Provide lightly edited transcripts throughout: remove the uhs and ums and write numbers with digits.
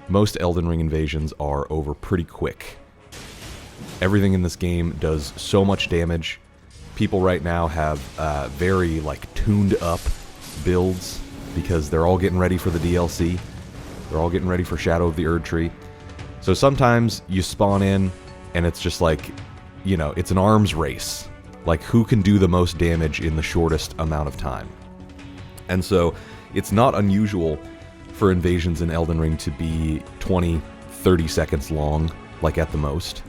most Elden Ring invasions are over pretty quick. Everything in this game does so much damage. People right now have very tuned up builds because they're all getting ready for the DLC. They're all getting ready for Shadow of the Erdtree. So sometimes you spawn in and it's just it's an arms race. Like, who can do the most damage in the shortest amount of time? And so it's not unusual for invasions in Elden Ring to be 20, 30 seconds long, like at the most.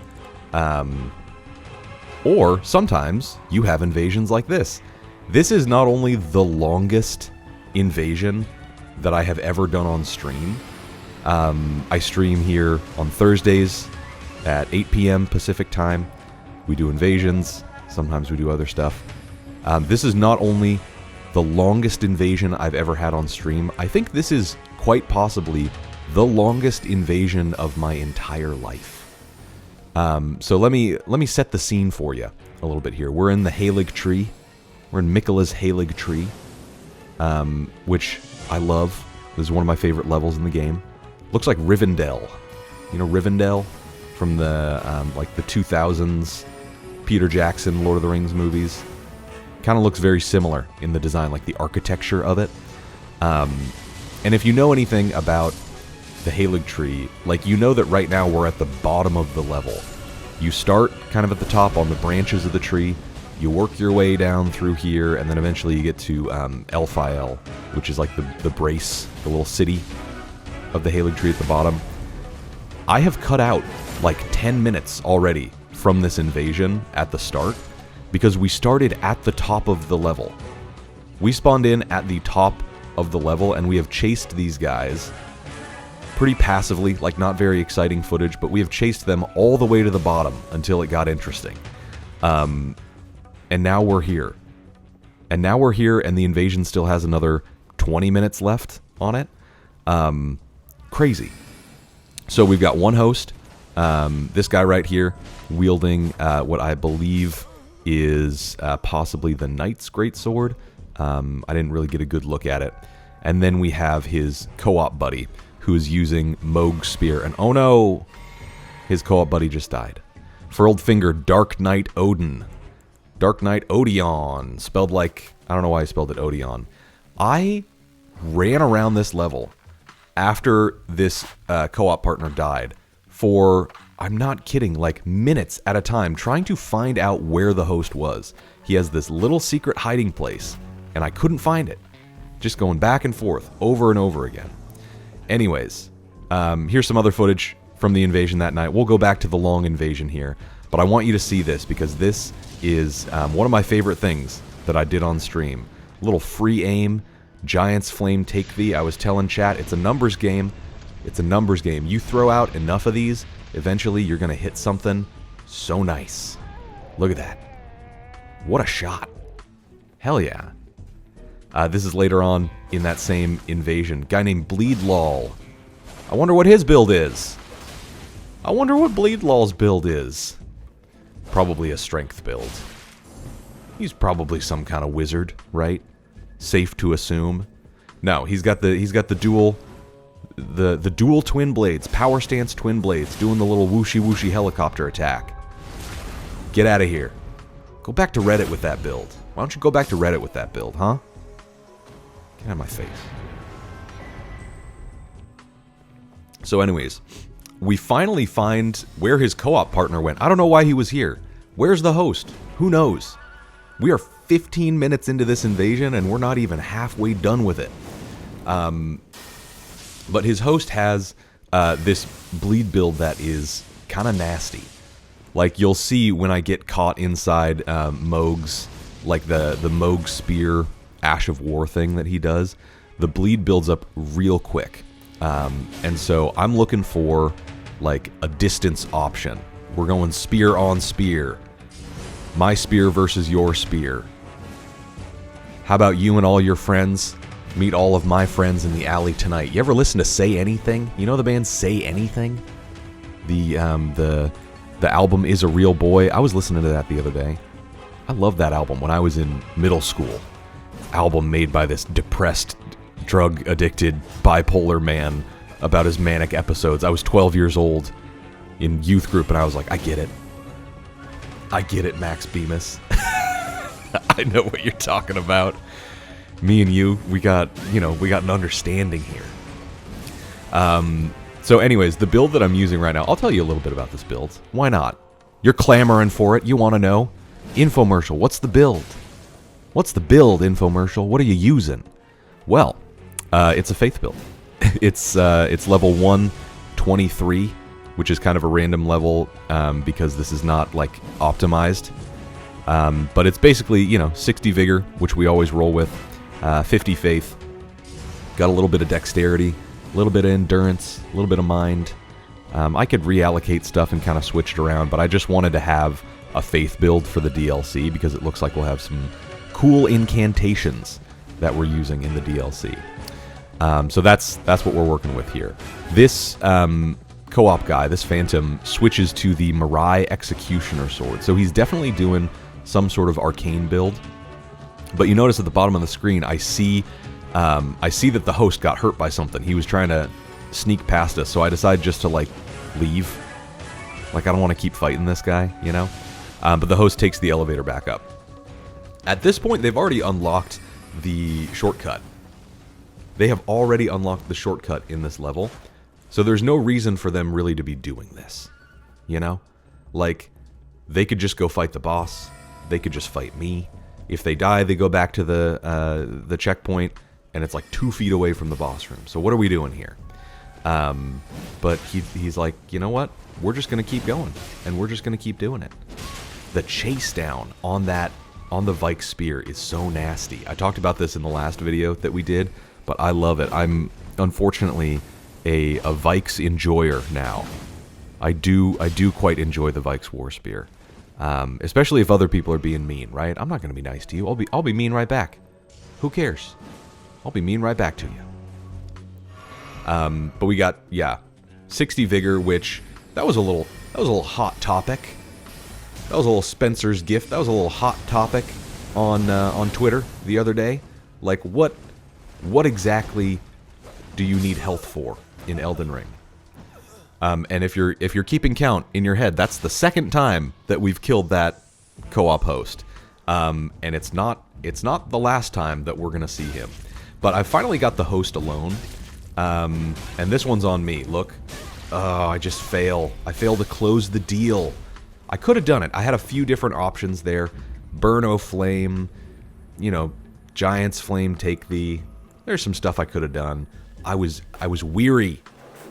Or sometimes you have invasions like this. This is not only the longest invasion that I have ever done on stream. I stream here on Thursdays at 8 p.m. Pacific time. We do invasions. Sometimes we do other stuff. This is not only the longest invasion I've ever had on stream. I think this is quite possibly the longest invasion of my entire life. So let me set the scene for you a little bit here. We're in the haligtree. We're in Miquella's haligtree, which I love. This is one of my favorite levels in the game. Looks like Rivendell. You know Rivendell from the the 2000s Peter Jackson Lord of the Rings movies. Kind of looks very similar in the design, like the architecture of it. And if you know anything about the haligtree, you know that right now we're at the bottom of the level. You start kind of at the top on the branches of the tree, you work your way down through here, and then eventually you get to Elphael, which is like the brace, the little city of the haligtree at the bottom. I have cut out 10 minutes already from this invasion at the start, because we started at the top of the level. We spawned in at the top of the level, and we have chased these guys pretty passively, not very exciting footage, but we have chased them all the way to the bottom until it got interesting. And now we're here. And the invasion still has another 20 minutes left on it. Crazy. So we've got one host, this guy right here, wielding what I believe is possibly the Knight's Greatsword. I didn't really get a good look at it. And then we have his co-op buddy, who is using Mohg's spear. And oh no! His co-op buddy just died. Furled Finger, Dark Knight Odin. Dark Knight Odeon. Spelled I don't know why I spelled it Odeon. I ran around this level after this co-op partner died for, I'm not kidding, minutes at a time, trying to find out where the host was. He has this little secret hiding place, and I couldn't find it. Just going back and forth, over and over again. Anyways, here's some other footage from the invasion that night. We'll go back to the long invasion here, but I want you to see this, because this is one of my favorite things that I did on stream. A little free aim, Giant's Flame Take Thee. I was telling chat, it's a numbers game. It's a numbers game. You throw out enough of these, eventually you're going to hit something so nice. Look at that. What a shot. Hell yeah. This is later on in that same invasion. Guy named Bleedlol. I wonder what his build is. I wonder what Bleedlol's build is. Probably a strength build. He's probably some kind of wizard, right? Safe to assume. No, he's got the dual dual twin blades, power stance twin blades, doing the little whooshy whooshy helicopter attack. Get out of here. Go back to Reddit with that build. Why don't you go back to Reddit with that build, huh? Get out of my face. So anyways, we finally find where his co-op partner went. I don't know why he was here. Where's the host? Who knows? We are 15 minutes into this invasion, and we're not even halfway done with it. But his host has this bleed build that is kind of nasty. You'll see when I get caught inside Mohg's, the Mohg spear Ash of War thing that he does, the bleed builds up real quick. And so I'm looking for a distance option. We're going spear on spear. My spear versus your spear. How about you and all your friends meet all of my friends in the alley tonight? You ever listen to Say Anything? You know the band Say Anything? The album Is a Real Boy. I was listening to that the other day. I loved that album when I was in middle school. Album made by this depressed, drug-addicted, bipolar man about his manic episodes. I was 12 years old in youth group, and I was like, I get it. I get it, Max Bemis. I know what you're talking about. Me and you, we got an understanding here. So anyways, the build that I'm using right now, I'll tell you a little bit about this build. Why not? You're clamoring for it. You want to know? Infomercial, what's the build? What's the build, infomercial? What are you using? Well, it's a faith build. It's level 123, which is kind of a random level because this is not like optimized. But it's basically, 60 vigor, which we always roll with, 50 faith, got a little bit of dexterity, a little bit of endurance, a little bit of mind. I could reallocate stuff and kind of switch it around, but I just wanted to have a faith build for the DLC because it looks like we'll have some cool incantations that we're using in the DLC. So that's what we're working with here. This co-op guy, this Phantom, switches to the Mirai Executioner sword. So he's definitely doing some sort of arcane build. But you notice at the bottom of the screen, I see that the host got hurt by something. He was trying to sneak past us, so I decided just to, leave. I don't want to keep fighting this guy, But the host takes the elevator back up. At this point, they've already unlocked the shortcut. They have already unlocked the shortcut in this level, so there's no reason for them really to be doing this, they could just go fight the boss, they could just fight me. If they die, they go back to the checkpoint, and it's 2 feet away from the boss room. So what are we doing here? But he's like, you know what? We're just going to keep going, and we're just going to keep doing it. The chase down on the Vike Spear is so nasty. I talked about this in the last video that we did, but I love it. I'm unfortunately a Vike's enjoyer now. I do quite enjoy the Vike's War Spear, especially if other people are being mean. Right? I'm not going to be nice to you. I'll be mean right back. Who cares? I'll be mean right back to you. But we got 60 vigor, which that was a little hot topic. That was a little Spencer's gift. That was a little hot topic on Twitter the other day. What exactly do you need health for in Elden Ring? And if you're keeping count in your head, that's the second time that we've killed that co-op host. And it's not the last time that we're gonna see him. But I finally got the host alone. And this one's on me. Look. Oh, I just fail. I fail to close the deal. I could have done it. I had a few different options there. Burn O Flame, Giant's Flame, take thee. There's some stuff I could have done. I was weary.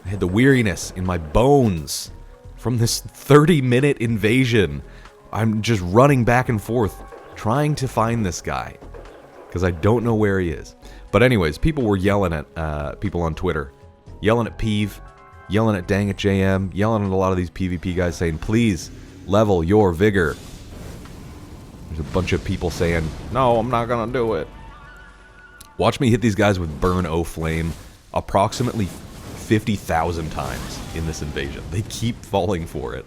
I had the weariness in my bones from this 30-minute invasion. I'm just running back and forth trying to find this guy because I don't know where he is. But anyways, people were yelling at people on Twitter, yelling at Peeve, yelling at Dang It JM, yelling at a lot of these PvP guys saying, please level your vigor. There's a bunch of people saying, no, I'm not gonna do it. Watch me hit these guys with Burn O Flame approximately 50,000 times in this invasion. They keep falling for it.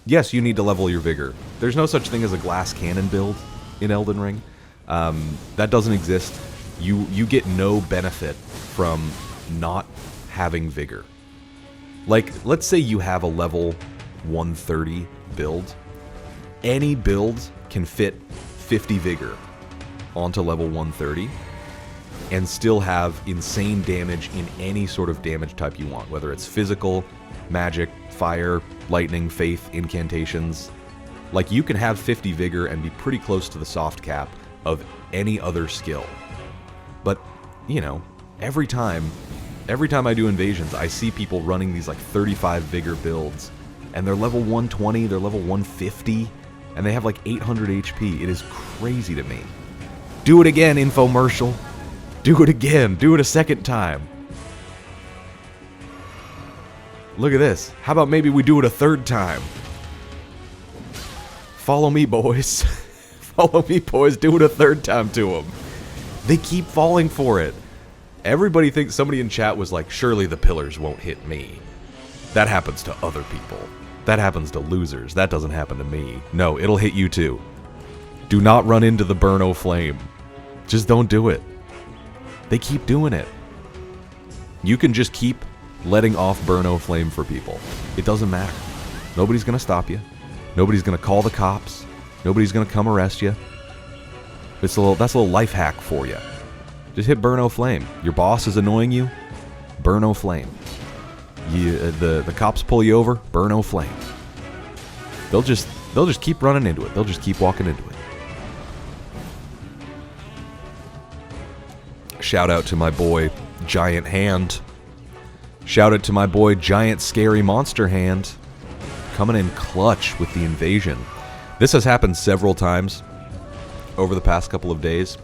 Yes, you need to level your vigor. There's no such thing as a glass cannon build in Elden Ring. That doesn't exist. You get no benefit from not having vigor. Let's say you have a level 130 build. Any build can fit 50 vigor onto level 130 and still have insane damage in any sort of damage type you want, whether it's physical, magic, fire, lightning, faith, incantations. You can have 50 vigor and be pretty close to the soft cap of any other skill. But, every time I do invasions, I see people running these 35 vigor builds, and they're level 120, they're level 150, and they have 800 HP. It is crazy to me. Do it again, infomercial. Do it again. Do it a second time. Look at this. How about maybe we do it a third time? Follow me, boys. Follow me, boys. Do it a third time to them. They keep falling for it. Everybody thinks, somebody in chat was like, surely the pillars won't hit me. That happens to other people. That happens to losers. That doesn't happen to me. No, it'll hit you too. Do not run into the Burn O Flame. Just don't do it. They keep doing it. You can just keep letting off Burno Flame for people. It doesn't matter. Nobody's going to stop you. Nobody's going to call the cops. Nobody's going to come arrest you. That's a little life hack for you. Just hit Burno Flame. Your boss is annoying you, Burno Flame. The cops pull you over, Burno Flame. They'll just keep running into it. They'll just keep walking into it. Shout out to my boy Giant Hand. Shout out to my boy Giant Scary Monster Hand. Coming in clutch with the invasion. This has happened several times over the past couple of days.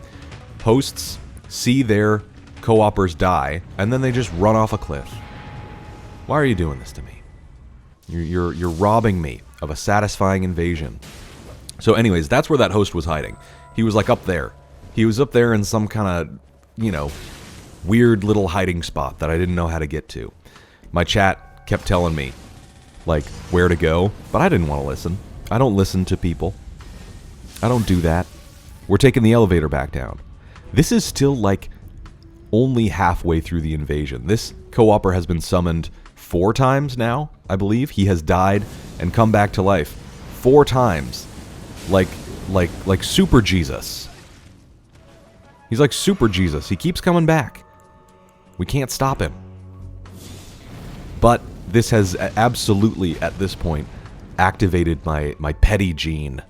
Hosts see their co-opers die, and then they just run off a cliff. Why are you doing this to me? You're robbing me of a satisfying invasion. So anyways, that's where that host was hiding. He was like up there. He was up there in some kind of, weird little hiding spot that I didn't know how to get to. My chat kept telling me, like, where to go, but I didn't want to listen. I don't listen to people. I don't do that. We're taking the elevator back down. This is still, like, only halfway through the invasion. This co-opper has been summoned 4 times now, I believe. He has died and come back to life 4 times. Like Super Jesus. He's like Super Jesus. He keeps coming back. We can't stop him. But this has absolutely, at this point, activated my petty gene.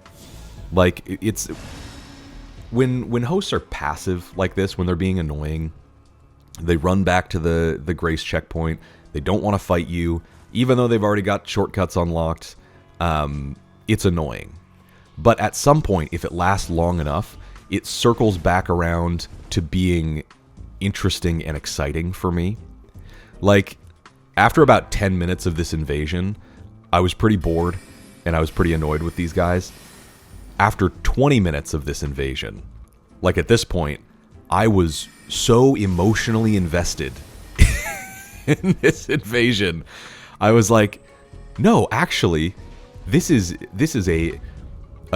Like, it's... When hosts are passive like this, when they're being annoying, they run back to the grace checkpoint. They don't want to fight you, even though they've already got shortcuts unlocked. It's annoying. But at some point, if it lasts long enough, it circles back around to being interesting and exciting for me. Like, after about 10 minutes of this invasion, I was pretty bored, and I was pretty annoyed with these guys. After 20 minutes of this invasion, like at this point, I was so emotionally invested in this invasion. I was like, no, actually, this is a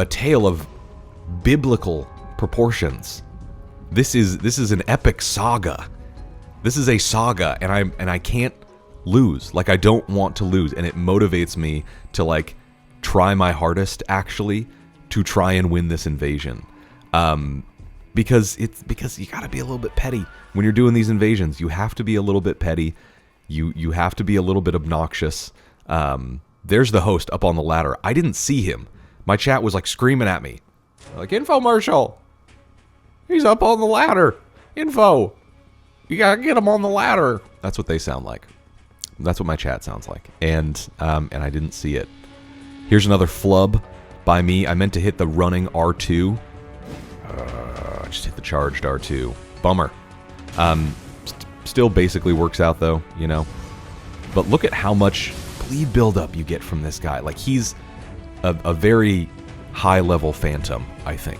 tale of biblical proportions. This is an epic saga. This is a saga, and I can't lose. Like, I don't want to lose, and it motivates me to, like, try my hardest, actually, to try and win this invasion. Because you gotta be a little bit petty when you're doing these invasions. You have to be a little bit petty. You have to be a little bit obnoxious. There's the host up on the ladder. I didn't see him. My chat was like screaming at me, like, infomercial. He's up on the ladder. Info. You gotta get him on the ladder. That's what they sound like. That's what my chat sounds like. And I didn't see it. Here's another flub by me. I meant to hit the running R2. I just hit the charged R2. Bummer. Still basically works out, though, But look at how much bleed buildup you get from this guy. Like, he's a very high-level phantom, I think.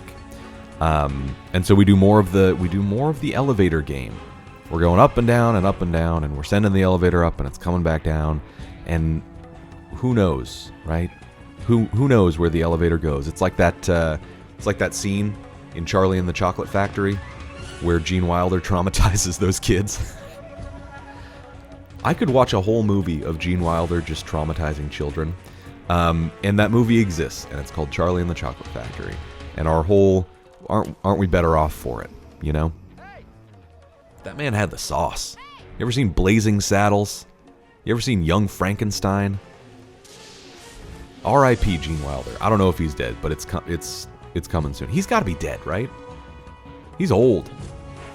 And so we do more of the elevator game. We're going up and down, and we're sending the elevator up, and it's coming back down. And who knows, right? Who knows where the elevator goes? It's like that scene in Charlie and the Chocolate Factory where Gene Wilder traumatizes those kids. I could watch a whole movie of Gene Wilder just traumatizing children. And that movie exists, and it's called Charlie and the Chocolate Factory. And our whole... Aren't we better off for it, That man had the sauce. You ever seen Blazing Saddles? You ever seen Young Frankenstein? R.I.P. Gene Wilder. I don't know if he's dead, but it's coming soon. He's got to be dead, right? He's old.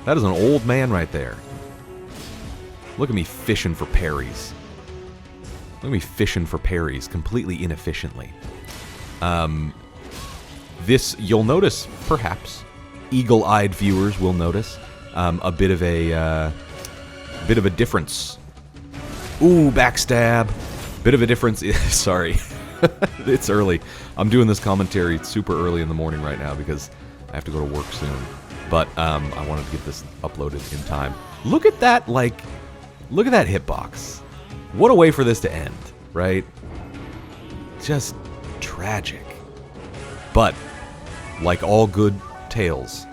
That is an old man right there. Look at me fishing for parries. Look at me fishing for parries completely inefficiently. This, you'll notice, perhaps, eagle-eyed viewers will notice, a bit of a difference. Ooh, backstab. Bit of a difference. Sorry. It's early. I'm doing this commentary super early in the morning right now because I have to go to work soon. But I wanted to get this uploaded in time. Look at that, look at that hitbox. What a way for this to end, right? Just tragic. But, like all good tales,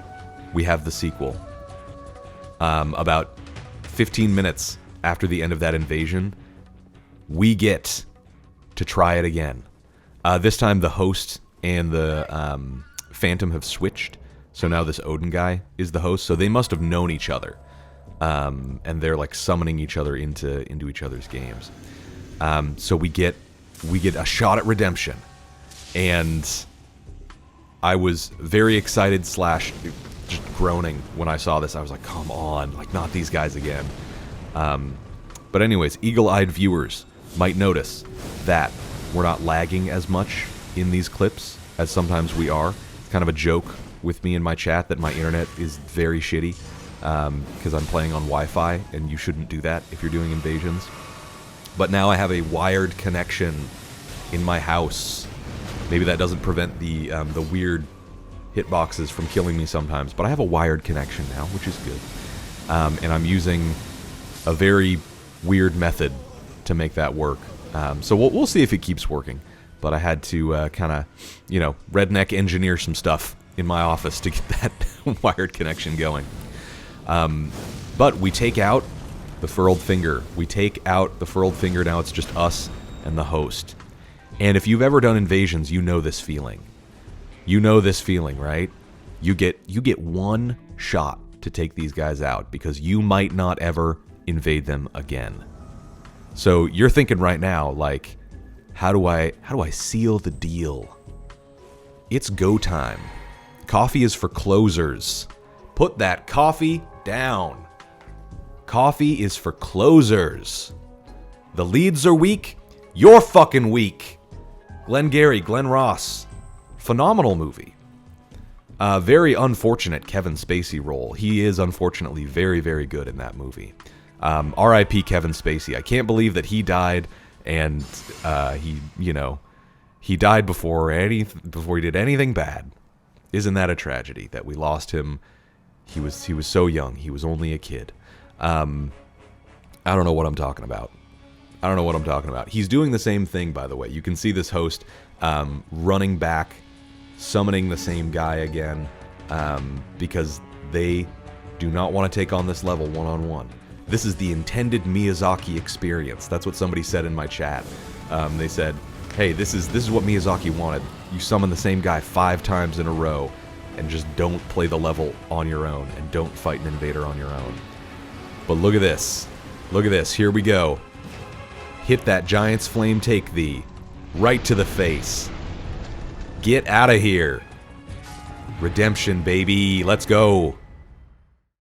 we have the sequel. About 15 minutes after the end of that invasion, we get to try it again. This time the host and the Phantom have switched, so now this Odin guy is the host, so they must have known each other. And they're like summoning each other into each other's games. So we get a shot at redemption. And I was very excited / just groaning when I saw this. I was like, come on, like not these guys again. But anyways, eagle-eyed viewers might notice that we're not lagging as much in these clips as sometimes we are. It's kind of a joke with me in my chat that my internet is very shitty because I'm playing on Wi-Fi, and you shouldn't do that if you're doing invasions. But now I have a wired connection in my house. Maybe that doesn't prevent the weird hitboxes from killing me sometimes, but I have a wired connection now, which is good. And I'm using a very weird method to make that work. So we'll see if it keeps working. But I had to kind of, redneck engineer some stuff in my office to get that wired connection going. But we take out the furled finger. We take out the furled finger. Now it's just us and the host. And if you've ever done invasions, you know this feeling. You know this feeling, right? You get one shot to take these guys out because you might not ever invade them again. So you're thinking right now, like, how do I seal the deal? It's go time. Coffee is for closers. Put that coffee down. Coffee is for closers. The leads are weak. You're fucking weak. Glengarry, Glenn Ross. Phenomenal movie. Very unfortunate Kevin Spacey role. He is unfortunately very, very good in that movie. R.I.P. Kevin Spacey. I can't believe that he died, and he died before he did anything bad. Isn't that a tragedy that we lost him? He was so young. He was only a kid. I don't know what I'm talking about. He's doing the same thing, by the way. You can see this host running back, summoning the same guy again, because they do not want to take on this level one-on-one. This is the intended Miyazaki experience. That's what somebody said in my chat. They said, hey, this is what Miyazaki wanted. You summon the same guy 5 times in a row, and just don't play the level on your own, and don't fight an invader on your own. But look at this. Look at this. Here we go. Hit that giant's flame, take thee. Right to the face. Get out of here. Redemption, baby. Let's go.